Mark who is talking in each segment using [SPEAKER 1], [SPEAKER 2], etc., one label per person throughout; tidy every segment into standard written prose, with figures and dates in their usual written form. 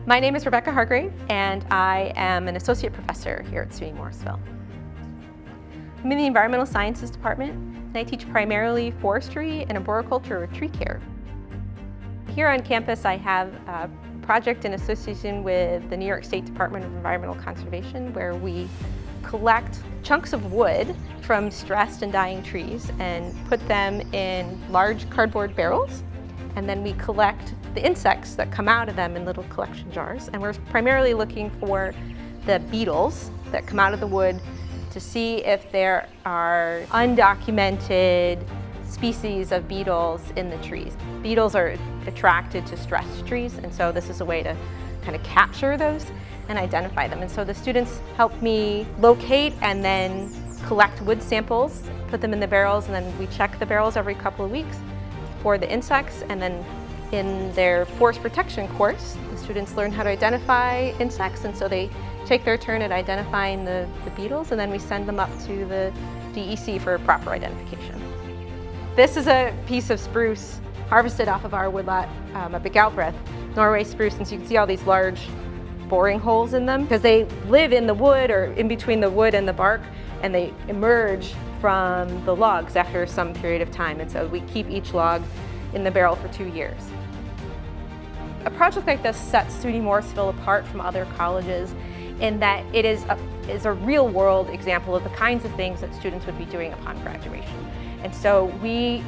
[SPEAKER 1] My name is Rebecca Hargrave, and I am an associate professor here at SUNY Morrisville. I'm in the environmental sciences department, and I teach primarily forestry and arboriculture or tree care. Here on campus, I have a project in association with the New York State Department of Environmental Conservation, where we collect chunks of wood from stressed and dying trees and put them in large cardboard barrels. And then we collect the insects that come out of them in little collection jars. And we're primarily looking for the beetles that come out of the wood to see if there are undocumented species of beetles in the trees. Beetles are attracted to stressed trees, and so this is a way to kind of capture those and identify them. And so the students help me locate and then collect wood samples, put them in the barrels, and then we check the barrels every couple of weeks for the insects. And then in their forest protection course, the students learn how to identify insects, and so they take their turn at identifying the beetles, and then we send them up to the DEC for proper identification. This is a piece of spruce harvested off of our woodlot up at Galbraith, Norway spruce, and so you can see all these large boring holes in them because they live in the wood or in between the wood and the bark, and they emerge from the logs after some period of time, and so we keep each log in the barrel for 2 years. A project like this sets SUNY Morrisville apart from other colleges in that it is a real-world example of the kinds of things that students would be doing upon graduation. And so we,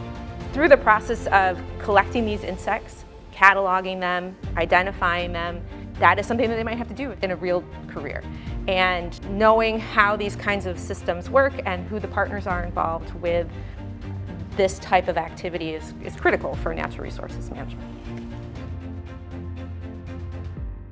[SPEAKER 1] through the process of collecting these insects, cataloging them, identifying them, that is something that they might have to do in a real career. And knowing how these kinds of systems work and who the partners are involved with this type of activity is critical for natural resources management.